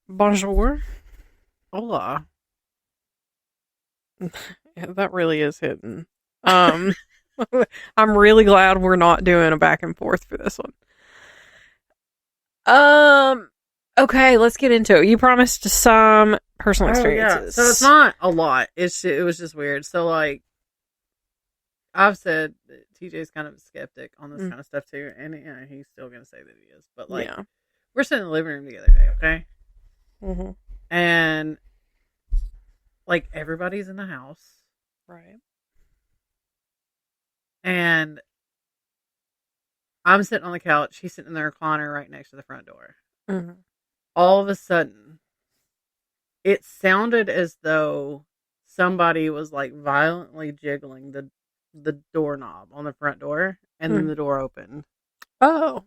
Bonjour. Hola. Yeah, that really is hidden. Um, I'm really glad we're not doing a back and forth for this one. Um, okay, let's get into it. You promised some personal Oh yeah. So it's experiences. not a lot. It was just weird. So like I've said that TJ's kind of a skeptic on this Mm, kind of stuff too, and he's still gonna say that he is. But like yeah. we're sitting in the living room the other day, okay? Mm-hmm. And like everybody's in the house, Right. and I'm sitting on the couch. He's sitting in the recliner right next to the front door. Mm-hmm. All of a sudden, it sounded as though somebody was like violently jiggling the doorknob on the front door, and then Mm. the door opened. Oh.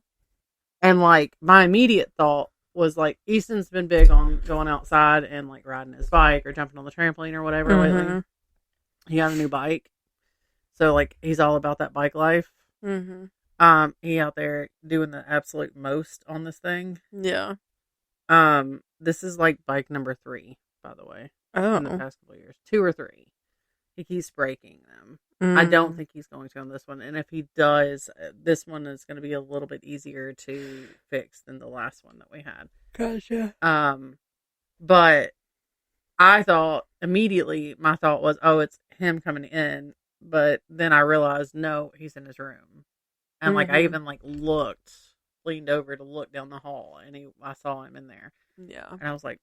And like my immediate thought was like Easton's been big on going outside and like riding his bike or jumping on the trampoline or whatever lately. Mm-hmm. He got a new bike. So like he's all about that bike life. Mm-hmm. He out there doing the absolute most on this thing. Yeah. This is like bike number 3, by the way, in the Oh. past couple of years. 2 or 3. He keeps breaking them. I don't Mm. think he's going to on this one. And if he does, this one is going to be a little bit easier to fix than the last one that we had. Gotcha. Um, but I thought immediately, my thought was, oh, it's him coming in. But then I realized, no, he's in his room. And like, I Mm-hmm. even like looked, leaned over to look down the hall, and I saw him in there. Yeah. And I was like,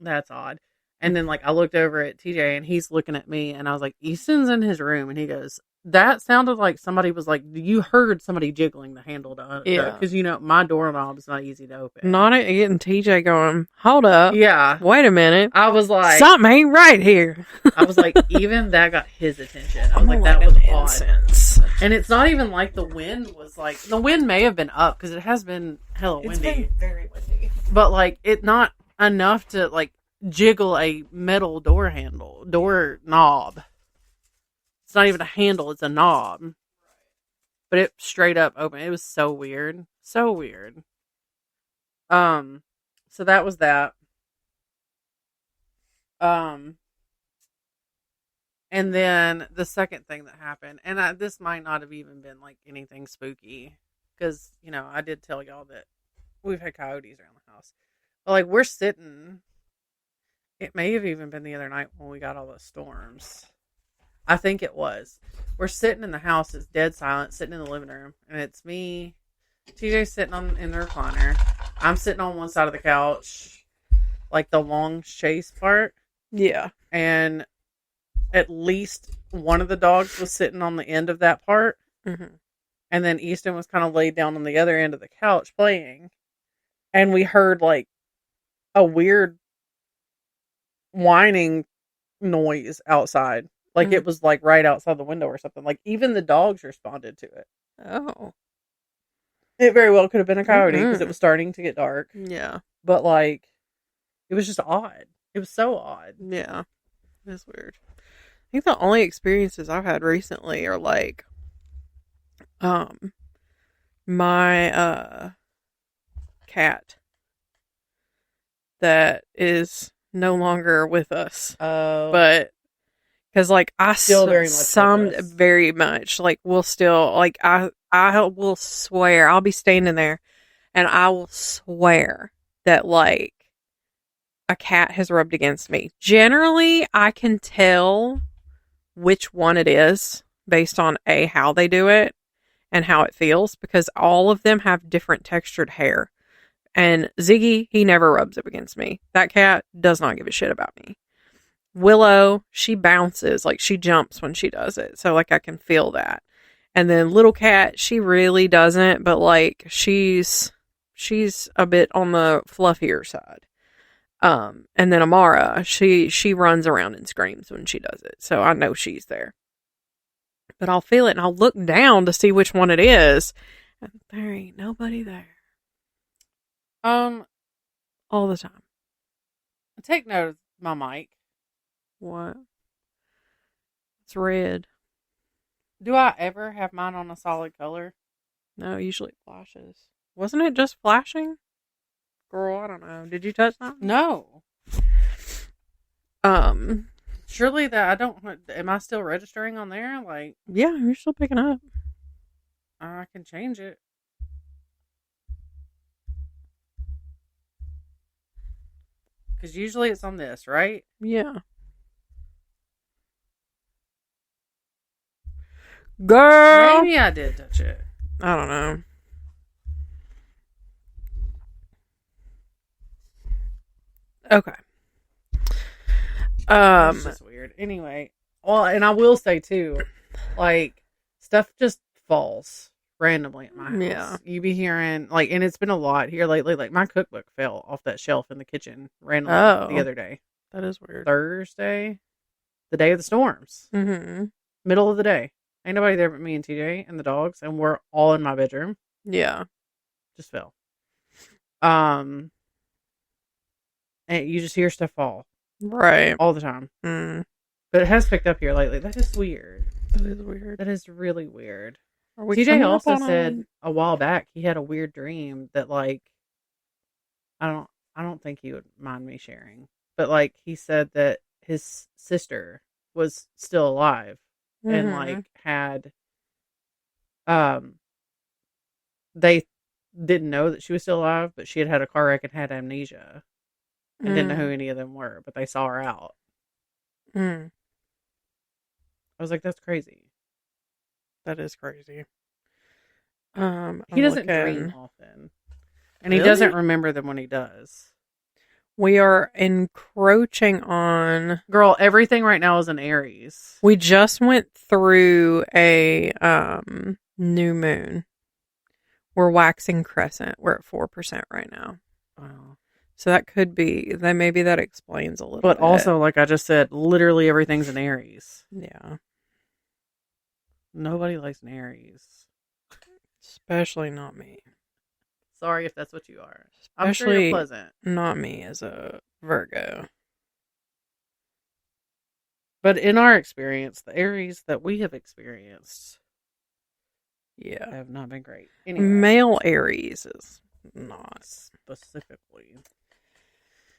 that's odd. And then like I looked over at TJ and he's looking at me and I was like, Easton's in his room, and he goes, that sounded like somebody was like, you heard somebody jiggling the handle to Yeah. because my doorknob is not easy to open. Not getting TJ going, hold up. Yeah. Wait a minute. I was like, Something ain't right here. even that got his attention. I I'm was gonna like, light that was an odd. incense. And it's not even like the wind was like, the wind may have been up because it has been hella It's windy, been very windy. but like it not enough to like jiggle a metal door knob. It's not even a handle, it's a knob. But it straight up open. It was so weird. So weird. Um so that was that. Um and then the second thing that happened, and this might not have even been like anything spooky cuz I did tell y'all that we've had coyotes around the house. But like we're sitting, it may have even been the other night when we got all those storms. I think it was. We're sitting in the house. It's dead silent. Sitting in the living room, and it's me. TJ's sitting in the recliner. I'm sitting on one side of the couch, like the long chase part, Yeah. and at least one of the dogs was sitting on the end of that part, Mm-hmm. and then Easton was kind of laid down on the other end of the couch playing, and we heard like a weird whining noise outside. Like Mm. it was like right outside the window or something. Like even the dogs responded to it. Oh. It very well could have been a coyote because it Mm-mm. was starting to get dark. Yeah. But like it was just odd. It was so odd. Yeah. That's weird. I think the only experiences I've had recently are like, um, my cat that is no longer with us, Oh, but because like still very much with some us. very much like we'll still like I will swear I'll be standing there and I will swear that like a cat has rubbed against me. Generally, I can tell which one it is based on how they do it and how it feels because all of them have different textured hair. And Ziggy, he never rubs up against me. That cat does not give a shit about me. Willow, she bounces, like she jumps when she does it. So like I can feel that. And then little cat, she really doesn't, but like she's a bit on the fluffier side. And then Amara, she runs around and screams when she does it. So I know she's there. But I'll feel it and I'll look down to see which one it is. And there ain't nobody there. Um, All the time. take note of my mic. What? It's red. Do I ever have mine on a solid color? No, usually it flashes. Wasn't it just flashing? Girl, I don't know. Did you touch that? No. Surely that I don't. Am I still registering on there? Like, yeah, you're still picking up. I can change it. Because usually it's on this, right? Yeah. Girl. Maybe I did touch it. I don't know. Okay. It's just weird. Anyway, well, and I will say too, like, stuff just falls randomly at my house. Yeah. You be hearing, like, and it's been a lot here lately. Like, my cookbook fell off that shelf in the kitchen randomly the other day. That is weird. Thursday, the day of the storms. Mm-hmm. Middle of the day. Ain't nobody there but me and TJ and the dogs, and we're all in my bedroom. Yeah. Just fell. And you just hear stuff fall. Right. All the time. Mm. But it has picked up here lately. That is weird. That is weird. That is really weird. TJ TJ also said a while back he had a weird dream that, like, I don't think he would mind me sharing, but, like, he said that his sister was still alive and, like, had they didn't know that she was still alive, but she had a car wreck and had amnesia and didn't know who any of them were, but they saw her out. I was like, that's crazy. That is crazy. He doesn't dream often. And he doesn't remember them when he does. We are encroaching on... Girl, everything right now is in Aries. We just went through a new moon. We're waxing crescent. We're at 4% right now. Wow. So that could be... Maybe that explains a little bit. But also, like I just said, literally everything's in Aries. Yeah. Nobody likes an Aries. Especially not me. Sorry if that's what you are. I'm sure you're pleasant. Not me as a Virgo. But in our experience, the Aries that we have experienced, have not been great. Anyway, male Aries is not specifically.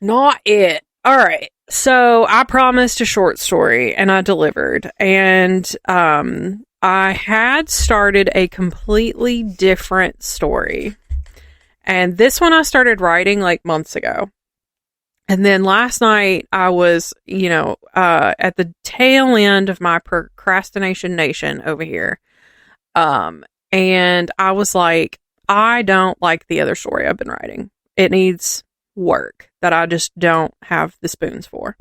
Not it. All right. So I promised a short story and I delivered. And I had started a completely different story. And this one I started writing like months ago. And then last night I was, at the tail end of my procrastination nation over here. And I was like, I don't like the other story I've been writing. It needs work that I just don't have the spoons for.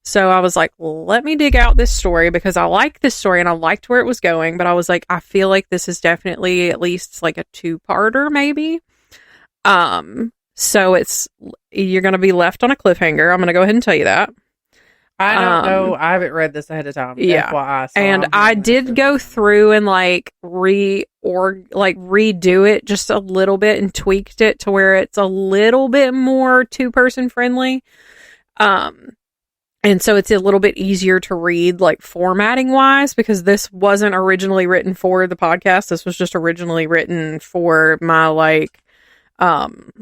So I was like, let me dig out this story because I like this story and I liked where it was going. But I was like, I feel like this is definitely at least like a 2-parter maybe. So you're going to be left on a cliffhanger. I'm going to go ahead and tell you that. I don't know. I haven't read this ahead of time. Yeah. FYI, so and I did go through and redo it just a little bit and tweaked it to where it's a little bit more 2-person friendly. And so it's a little bit easier to read, like, formatting wise, because this wasn't originally written for the podcast. This was just originally written for my,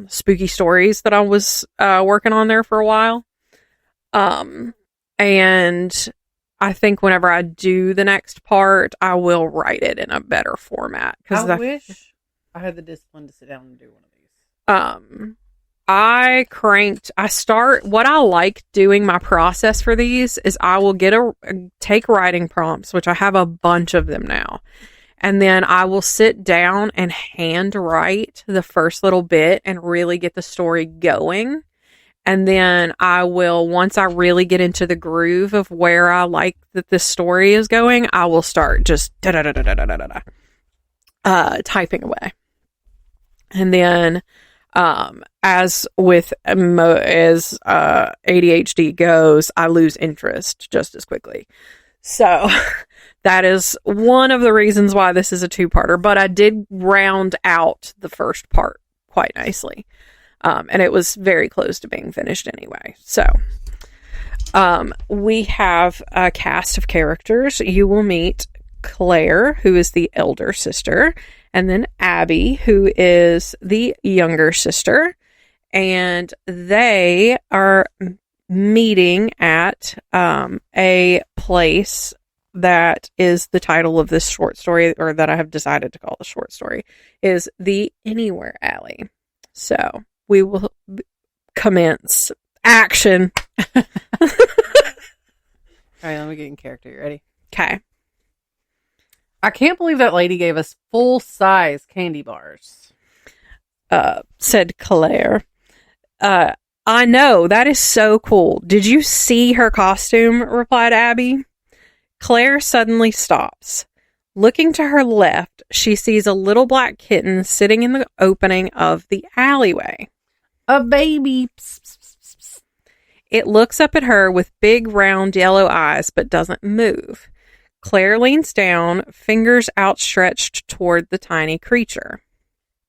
spooky stories that I was working on there for a while. And I think whenever I do the next part, I will write it in a better format. I wish I had the discipline to sit down and do one of these. What I like doing my process for these is I will take writing prompts, which I have a bunch of them now. And then I will sit down and hand write the first little bit and really get the story going. And then I will, once I really get into the groove of where I like that the story is going, I will start just typing away. And then, as ADHD goes, I lose interest just as quickly. So that is one of the reasons why this is a 2-parter, but I did round out the first part quite nicely. And it was very close to being finished anyway. So, we have a cast of characters. You will meet Claire, who is the elder sister, and then Abby, who is the younger sister. and they are meeting at a place that is the title of this short story, or that I have decided to call the short story, is the Anywhere Alley. So we will commence action. All right, let me get in character. You ready? Okay. I can't believe that lady gave us full-size candy bars. Said Claire. I know, that is so cool. Did you see her costume? Replied Abby. Claire suddenly stops. Looking to her left, she sees a little black kitten sitting in the opening of the alleyway. A baby. Psst, psst, psst, psst. It looks up at her with big round yellow eyes but doesn't move. Claire leans down, fingers outstretched toward the tiny creature.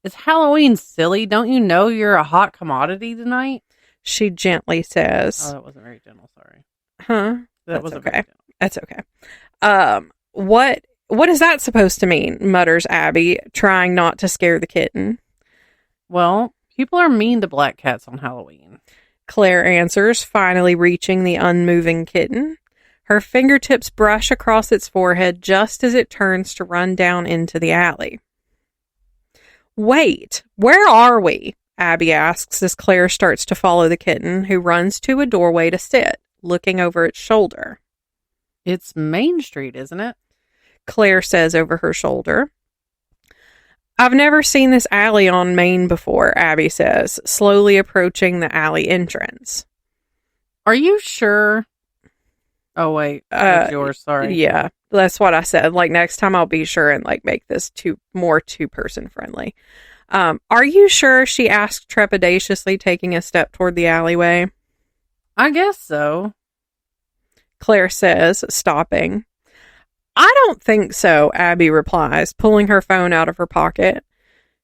It's Halloween, silly. Don't you know you're a hot commodity tonight? She gently says. Oh, that wasn't very gentle, sorry. Huh? That wasn't okay. very gentle. That's okay. What is that supposed to mean? Mutters Abby, trying not to scare the kitten. Well, people are mean to black cats on Halloween. Claire answers, finally reaching the unmoving kitten. Her fingertips brush across its forehead just as it turns to run down into the alley. Wait, where are we? Abby asks as Claire starts to follow the kitten, who runs to a doorway to sit, looking over its shoulder. It's Main Street, isn't it? Claire says over her shoulder. I've never seen this alley on Main before, Abby says, slowly approaching the alley entrance. Are you sure? Oh, wait. That's yours, sorry. Yeah, that's what I said. Like, next time I'll be sure and, like, make this more two-person friendly. Are you sure? She asked trepidatiously, taking a step toward the alleyway. I guess so. Claire says, stopping. I don't think so, Abby replies, pulling her phone out of her pocket.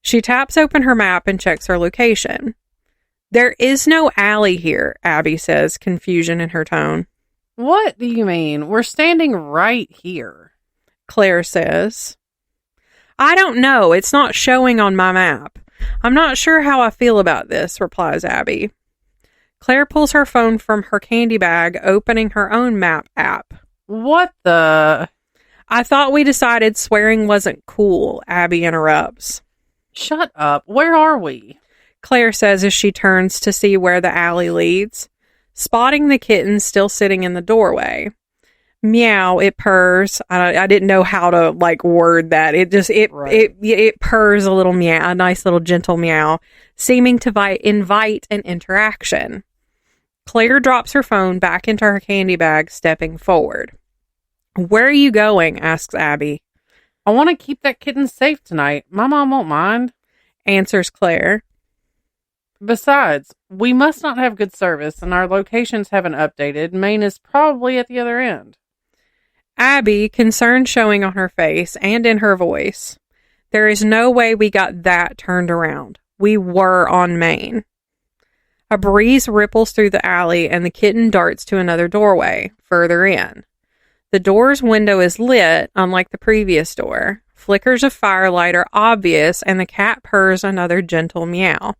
She taps open her map and checks her location. There is no alley here, Abby says, confusion in her tone. What do you mean? We're standing right here. Claire says. I don't know. It's not showing on my map. I'm not sure how I feel about this, replies Abby. Claire pulls her phone from her candy bag, opening her own map app. What the? I thought we decided swearing wasn't cool, Abby interrupts. Shut up. Where are we? Claire says as she turns to see where the alley leads, spotting the kitten still sitting in the doorway. Meow, it purrs. I didn't know how to, like, word that. It purrs a little meow, a nice little gentle meow, seeming to invite an interaction. Claire drops her phone back into her candy bag, stepping forward. Where are you going? Asks Abby. I want to keep that kitten safe tonight. My mom won't mind, answers Claire. Besides, we must not have good service, and our locations haven't updated. Maine is probably at the other end. Abby, concern showing on her face and in her voice. There is no way we got that turned around. We were on Main. A breeze ripples through the alley, and the kitten darts to another doorway, further in. The door's window is lit, unlike the previous door. Flickers of firelight are obvious, and the cat purrs another gentle meow.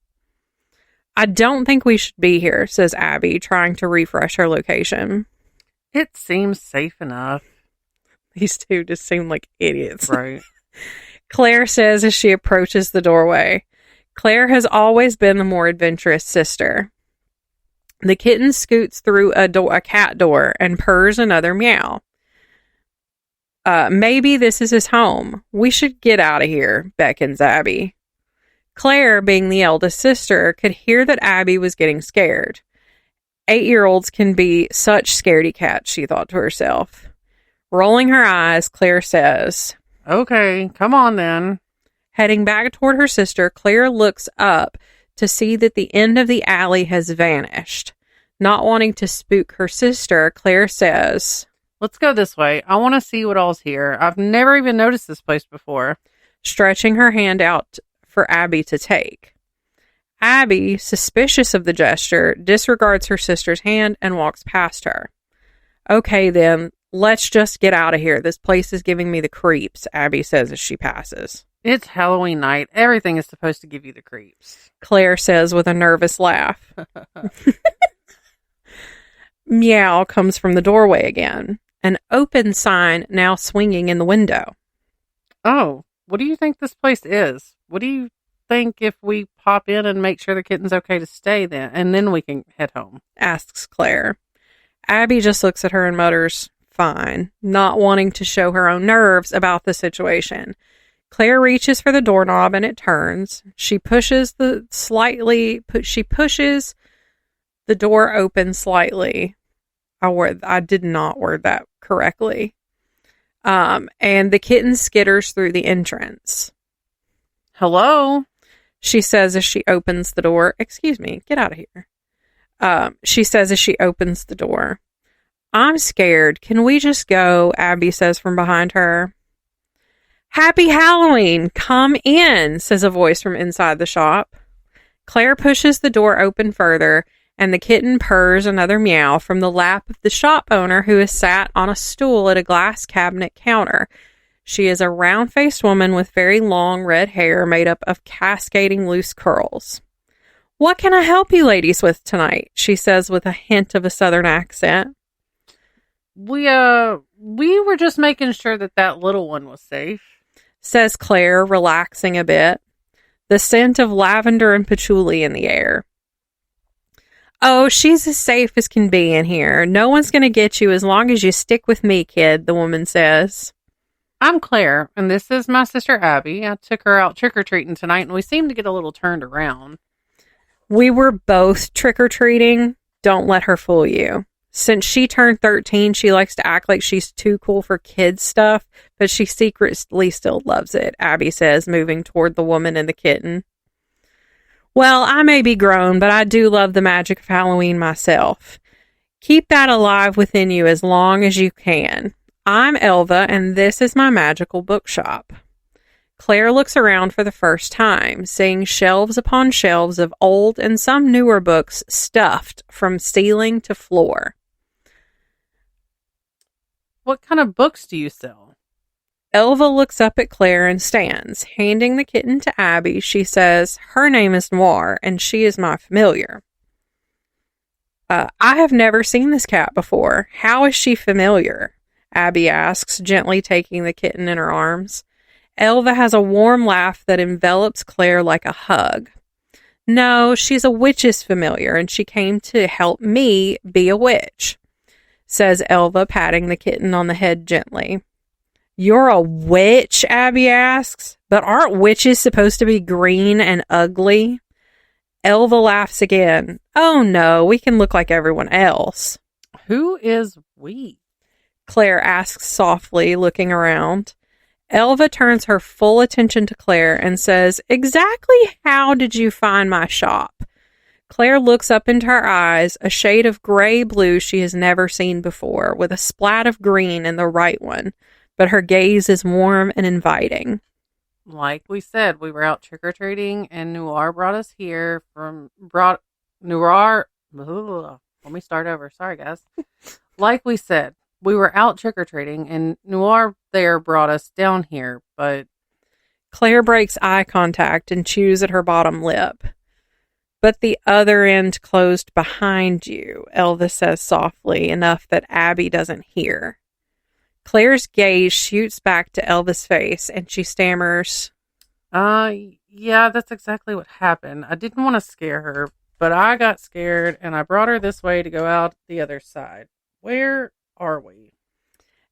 I don't think we should be here, says Abby, trying to refresh her location. It seems safe enough. These two just seem like idiots. Right. Claire says as she approaches the doorway. Claire has always been the more adventurous sister. The kitten scoots through a cat door and purrs another meow. Maybe this is his home. We should get out of here, beckons Abby. Claire, being the eldest sister, could hear that Abby was getting scared. 8-year-olds can be such scaredy cats, she thought to herself. Rolling her eyes, Claire says, Okay, come on then. Heading back toward her sister, Claire looks up to see that the end of the alley has vanished. Not wanting to spook her sister, Claire says, Let's go this way. I want to see what all's here. I've never even noticed this place before. Stretching her hand out for Abby to take. Abby, suspicious of the gesture, disregards her sister's hand and walks past her. Okay then, let's just get out of here. This place is giving me the creeps, Abby says as she passes. It's Halloween night. Everything is supposed to give you the creeps. Claire says with a nervous laugh. Meow comes from the doorway again, an open sign now swinging in the window. Oh, what do you think this place is? What do you think if we pop in and make sure the kitten's okay to stay then, and then we can head home? Asks Claire. Abby just looks at her and mutters, fine, not wanting to show her own nerves about the situation. Claire reaches for the doorknob and it turns. She pushes the door open slightly. I did not word that correctly. And the kitten skitters through the entrance. Hello? She says as she opens the door. Excuse me, get out of here. She says as she opens the door. I'm scared. Can we just go? Abby says from behind her. Happy Halloween! Come in, says a voice from inside the shop. Claire pushes the door open further, and the kitten purrs another meow from the lap of the shop owner who is sat on a stool at a glass cabinet counter. She is a round-faced woman with very long red hair made up of cascading loose curls. What can I help you ladies with tonight? She says with a hint of a southern accent. We were just making sure that little one was safe, says Claire, relaxing a bit. The scent of lavender and patchouli in the air. Oh, she's as safe as can be in here. No one's going to get you as long as you stick with me, kid, the woman says. I'm Claire, and this is my sister Abby. I took her out trick-or-treating tonight, and we seem to get a little turned around. We were both trick-or-treating. Don't let her fool you. Since she turned 13, she likes to act like she's too cool for kids stuff, but she secretly still loves it, Abby says, moving toward the woman and the kitten. Well, I may be grown, but I do love the magic of Halloween myself. Keep that alive within you as long as you can. I'm Elva, and this is my magical bookshop. Claire looks around for the first time, seeing shelves upon shelves of old and some newer books stuffed from ceiling to floor. What kind of books do you sell? Elva looks up at Claire and stands. Handing the kitten to Abby, she says, her name is Noir, and she is my familiar. I have never seen this cat before. How is she familiar? Abby asks, gently taking the kitten in her arms. Elva has a warm laugh that envelops Claire like a hug. No, she's a witch's familiar, and she came to help me be a witch, says Elva, patting the kitten on the head gently. You're a witch? Abby asks. But aren't witches supposed to be green and ugly? Elva laughs again. Oh no, we can look like everyone else. Who is we? Claire asks softly, looking around. Elva turns her full attention to Claire and says, exactly how did you find my shop? Claire looks up into her eyes, a shade of gray-blue she has never seen before, with a splat of green in the right one, but her gaze is warm and inviting. Like we said, we were out trick-or-treating, and Noir brought us here Noir... Let me start over. Sorry, guys. Like we said, we were out trick-or-treating, and Noir there brought us down here, but... Claire breaks eye contact and chews at her bottom lip. But the other end closed behind you, Elva says softly, enough that Abby doesn't hear. Claire's gaze shoots back to Elva's face, and she stammers, yeah, that's exactly what happened. I didn't want to scare her, but I got scared, and I brought her this way to go out the other side. Where are we?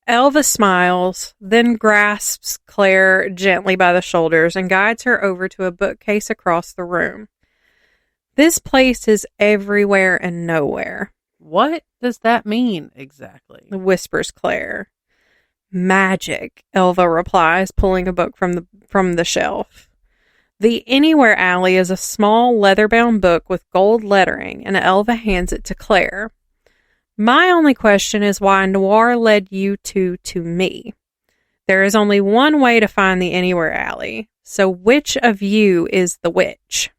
Elva smiles, then grasps Claire gently by the shoulders and guides her over to a bookcase across the room. This place is everywhere and nowhere. What does that mean exactly? Whispers Claire. Magic, Elva replies, pulling a book from the shelf. The Anywhere Alley is a small leather-bound book with gold lettering, and Elva hands it to Claire. My only question is why Noir led you two to me. There is only one way to find the Anywhere Alley, so which of you is the witch?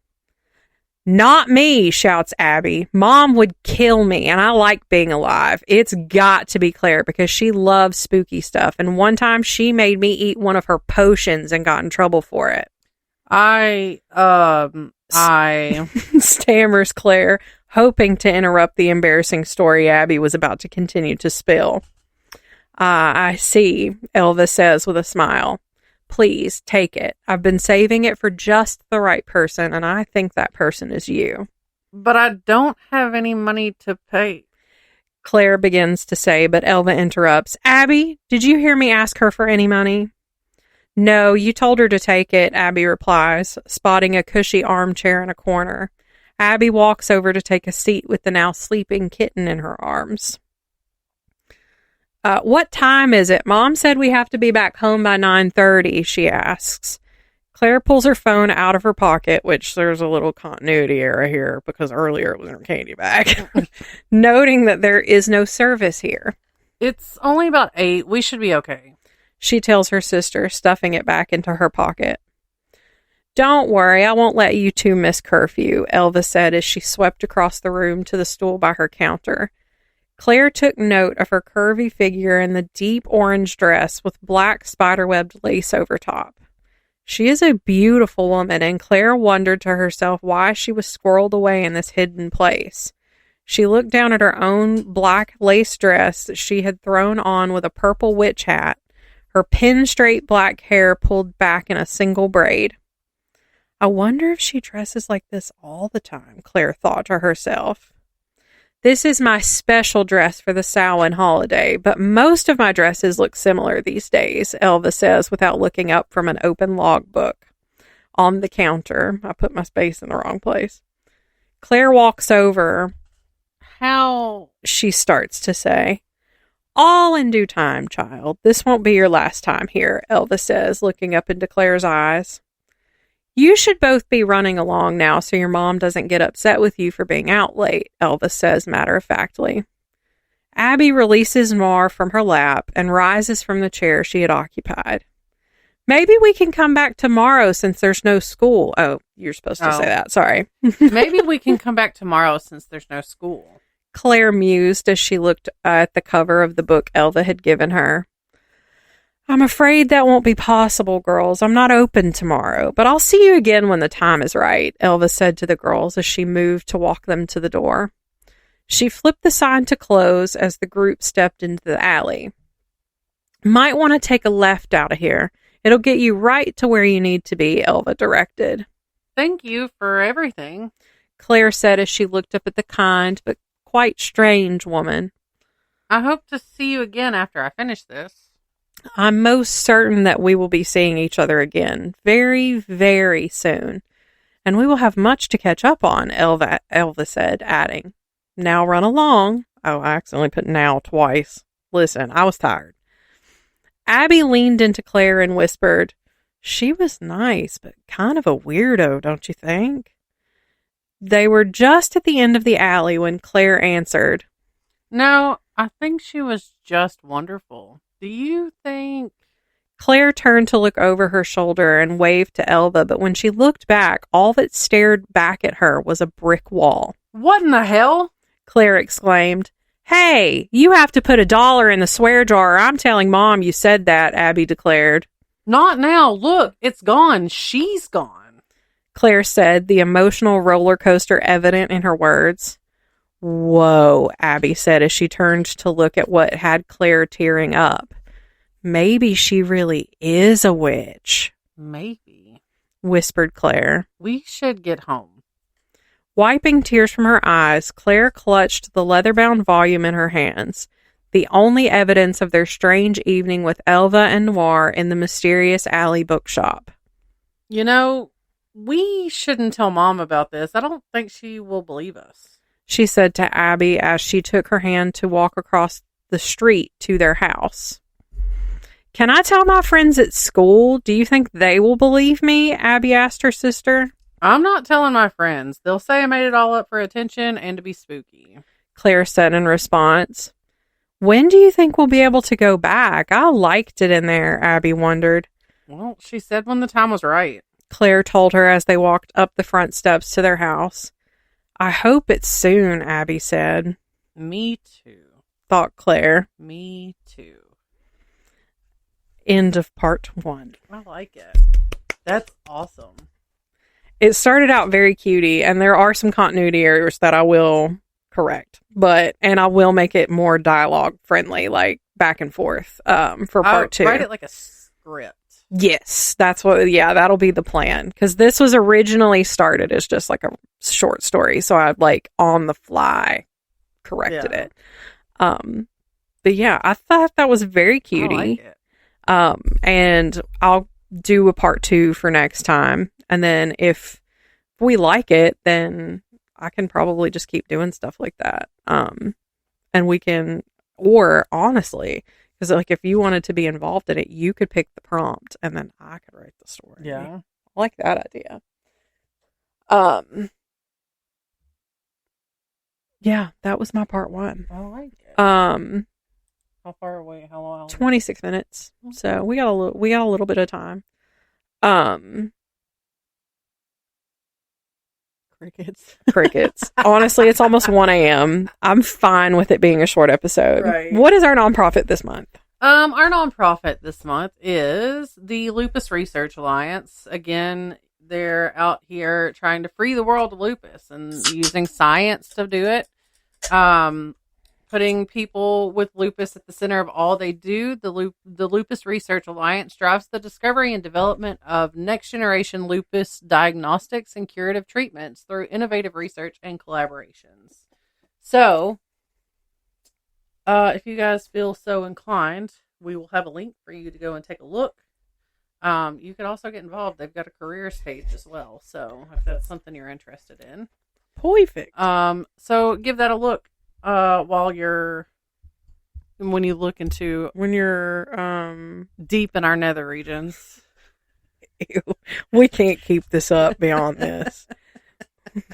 Not me, shouts Abby. Mom would kill me, and I like being alive. It's got to be Claire because she loves spooky stuff, and one time she made me eat one of her potions and got in trouble for it. I stammers Claire, hoping to interrupt the embarrassing story Abby was about to continue to spill. I see, Elva says with a smile. Please, take it. I've been saving it for just the right person, and I think that person is you. But I don't have any money to pay. Claire begins to say, but Elva interrupts. Abby, did you hear me ask her for any money? No, you told her to take it, Abby replies, spotting a cushy armchair in a corner. Abby walks over to take a seat with the now sleeping kitten in her arms. What time is it? Mom said we have to be back home by 9:30, she asks. Claire pulls her phone out of her pocket, which there's a little continuity error here because earlier it was in her candy bag, noting that there is no service here. It's only about 8. We should be okay, she tells her sister, stuffing it back into her pocket. Don't worry, I won't let you two miss curfew, Elva said as she swept across the room to the stool by her counter. Claire took note of her curvy figure in the deep orange dress with black spiderwebbed lace over top. She is a beautiful woman, and Claire wondered to herself why she was squirreled away in this hidden place. She looked down at her own black lace dress that she had thrown on with a purple witch hat, her pin-straight black hair pulled back in a single braid. I wonder if she dresses like this all the time, Claire thought to herself. This is my special dress for the Samhain holiday, but most of my dresses look similar these days, Elva says without looking up from an open logbook. On the counter. I put my space in the wrong place. Claire walks over. How? She starts to say. All in due time, child. This won't be your last time here, Elva says, looking up into Claire's eyes. You should both be running along now so your mom doesn't get upset with you for being out late, Elva says matter-of-factly. Abby releases Noir from her lap and rises from the chair she had occupied. Maybe we can come back tomorrow since there's no school. Oh, you're supposed to say that. Sorry. Maybe we can come back tomorrow since there's no school, Claire mused as she looked at the cover of the book Elva had given her. I'm afraid that won't be possible, girls. I'm not open tomorrow, but I'll see you again when the time is right, Elva said to the girls as she moved to walk them to the door. She flipped the sign to close as the group stepped into the alley. Might want to take a left out of here. It'll get you right to where you need to be, Elva directed. Thank you for everything, Claire said as she looked up at the kind but quite strange woman. I hope to see you again after I finish this. I'm most certain that we will be seeing each other again very, very soon. And we will have much to catch up on, Elva said, adding, Now run along. Oh, I accidentally put now twice. Listen, I was tired. Abby leaned into Claire and whispered, She was nice, but kind of a weirdo, don't you think? They were just at the end of the alley when Claire answered, No, I think she was just wonderful. Do you think... Claire turned to look over her shoulder and waved to Elva, but when she looked back, all that stared back at her was a brick wall. What in the hell? Claire exclaimed. Hey, you have to put $1 in the swear jar or I'm telling Mom you said that, Abby declared. Not now. Look, it's gone. She's gone, Claire said, the emotional roller coaster evident in her words. Whoa, Abby said as she turned to look at what had Claire tearing up. Maybe she really is a witch. Maybe, whispered Claire. We should get home. Wiping tears from her eyes, Claire clutched the leather-bound volume in her hands, the only evidence of their strange evening with Elva and Noir in the mysterious alley bookshop. You know, we shouldn't tell Mom about this. I don't think she will believe us, she said to Abby as she took her hand to walk across the street to their house. Can I tell my friends at school? Do you think they will believe me? Abby asked her sister. I'm not telling my friends. They'll say I made it all up for attention and to be spooky, Claire said in response. When do you think we'll be able to go back? I liked it in there, Abby wondered. Well, she said when the time was right. Claire told her as they walked up the front steps to their house. I hope it's soon, Abby said. Me too. Thought Claire. Me too. End of part 1. I like it. That's awesome. It started out very cutie, and there are some continuity errors that I will correct, and I will make it more dialogue friendly, like back and forth for part 2. Write it like a script. Yes, that'll be the plan, because this was originally started as just like a short story, so I like on the fly corrected it. But yeah, I thought that was very cutie. I like it. And I'll do a part 2 for next time, and then if we like it, then I can probably just keep doing stuff like that. And we can, or honestly, because like if you wanted to be involved in it, you could pick the prompt and then I could write the story. Yeah. I like that idea. Yeah, that was my part 1. I like it. How far away? How long? 26 minutes. Okay. So we got a little bit of time. Crickets. Honestly, it's almost 1 a.m. I'm fine with it being a short episode. Right. What is our nonprofit this month? Our nonprofit this month is the Lupus Research Alliance. Again, they're out here trying to free the world of lupus and using science to do it. Putting people with lupus at the center of all they do. The Lupus Research Alliance drives the discovery and development of next-generation lupus diagnostics and curative treatments through innovative research and collaborations. So, if you guys feel so inclined, we will have a link for you to go and take a look. You could also get involved. They've got a careers page as well. So, if that's something you're interested in. Perfect. So give that a look. When you're deep in our nether regions. Ew. We can't keep this up beyond this.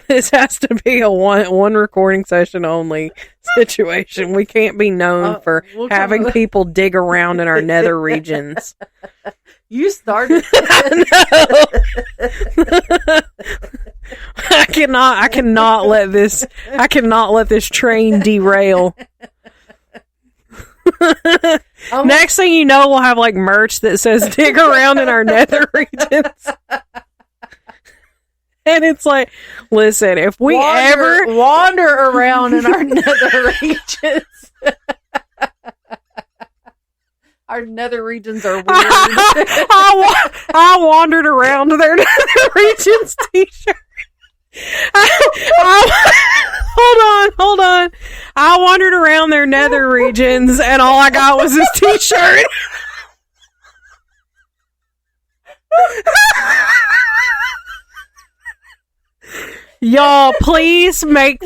This has to be a one recording session only situation. We can't be known for having people dig around in our nether regions. You started. I cannot let this train derail. Next thing you know, we'll have like merch that says dig around in our nether regions. And it's like, listen, if we ever wander around in our nether regions. Our nether regions are weird. I wandered around their nether regions t-shirt. Hold on. I wandered around their nether regions and all I got was this t-shirt. Y'all, please, we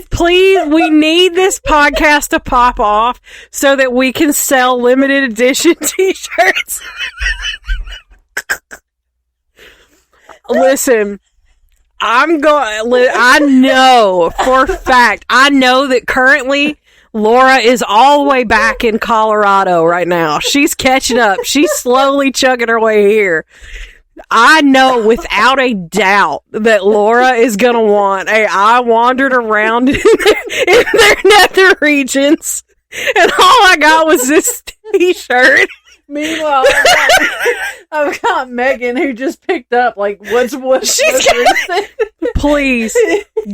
need this podcast to pop off so that we can sell limited edition t-shirts. Listen, I know for a fact, I know that currently Laura is all the way back in Colorado right now. She's catching up. She's slowly chugging her way here. I know without a doubt that Laura is going to want I wandered around in their nether regions and all I got was this t-shirt. Meanwhile, I've got Megan who just picked up what's please,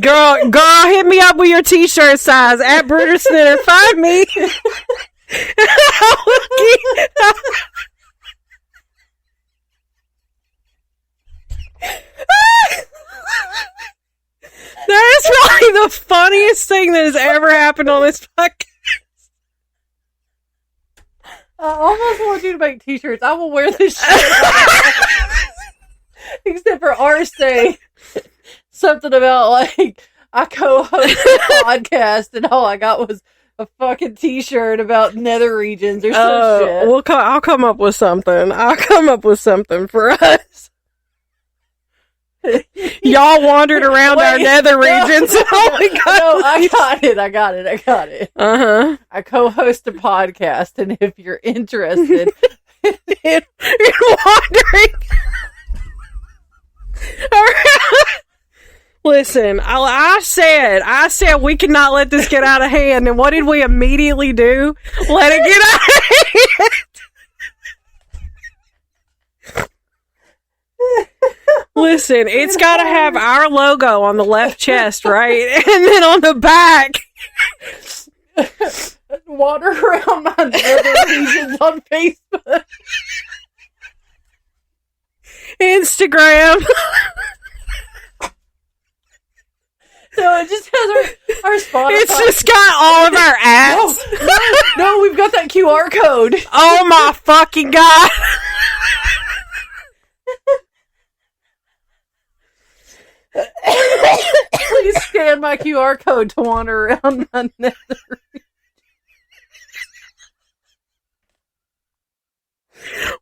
girl, hit me up with your t-shirt size at Britter Center. Find me. That is probably the funniest thing that has ever happened on this podcast. I almost want you to make t-shirts. I will wear this shirt. Except for ours say something about I co-host a podcast and all I got was a fucking t-shirt about nether regions or some shit. I'll come up with something. I'll come up with something for us. Y'all wandered around our nether regions. Oh my God. No, I got it. Uh-huh. I co-host a podcast, and if you're interested in wandering Listen, I said we cannot let this get out of hand. And what did we immediately do? Let it get out of hand. Listen, it's got to have our logo on the left chest, right? And then on the back. Wander around my nether regions on Facebook. Instagram. So it just has our Spotify. It's just got all of our ads. No, we've got that QR code. Oh my fucking God. Please scan my QR code to wander around my nether.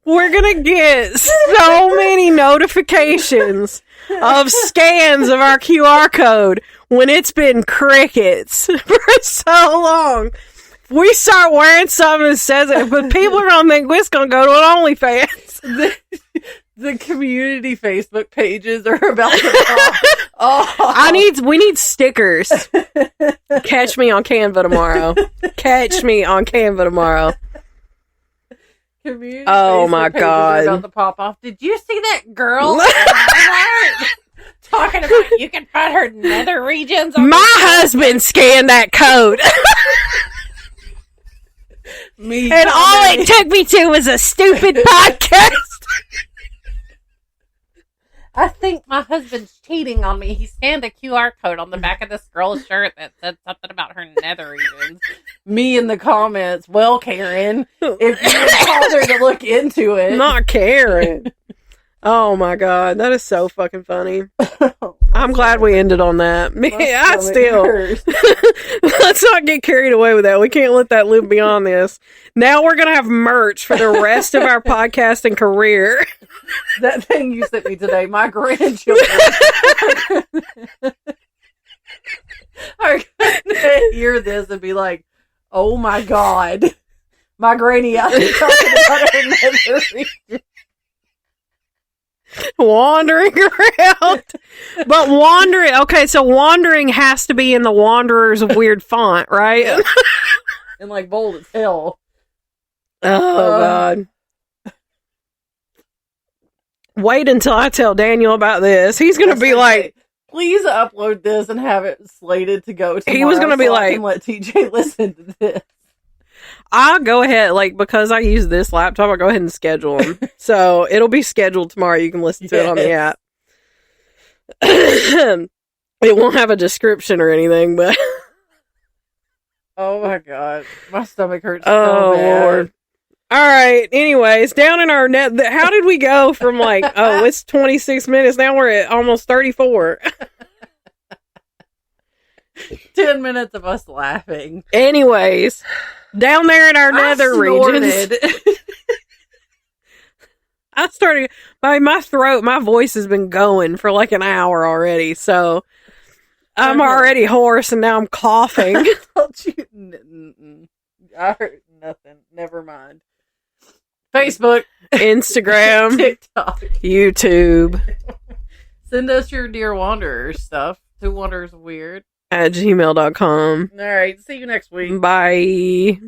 We're gonna get so many notifications of scans of our QR code when it's been crickets for so long. If we start wearing something that says it, but people are gonna think we're just gonna go to an OnlyFans. The community Facebook pages are about to pop. We need stickers. Catch me on Canva tomorrow. Catch me on Canva tomorrow. Community oh Facebook my pages God. are about to pop off. Did you see that girl talking about you can find her nether regions on my husband scanned that code. Me and all it took me to was a stupid podcast. I think my husband's cheating on me. He scanned a QR code on the back of this girl's shirt that said something about her nether regions. Me in the comments, well, Karen, if you would bother to look into it. Not Karen. Oh my God, that is so fucking funny. I'm glad we ended on that. Let's not get carried away with that. We can't let that live beyond this. Now we're going to have merch for the rest of our podcasting career. That thing you sent me today, my grandchildren are going to hear this and be like, oh my God, my granny out there talking about her nether region. Wandering around. But wandering, okay, so wandering has to be in the Wanderers of Weird font, right? Yeah. And like bold as hell. Oh, God. Wait until I tell Daniel about this. He's going to be like, please upload this and have it slated to go tomorrow. He was going to be like, I can let TJ listen to this. I'll go ahead, like, because I use this laptop, I'll go ahead and schedule them. So it'll be scheduled tomorrow. You can listen to it on the app. It won't have a description or anything, but. Oh my God. My stomach hurts so bad. Lord. All right. Anyways, down in our net, how did we go from like, oh, it's 26 minutes. Now we're at almost 34. 10 minutes of us laughing. Anyways, down there in our nether regions. I started, my throat, my voice has been going for like an hour already. So I'm already hoarse and now I'm coughing. I heard nothing. Never mind. Facebook, Instagram, TikTok, YouTube. Send us your Dear Wanderers stuff to wanderersweird @gmail.com. All right. See you next week. Bye.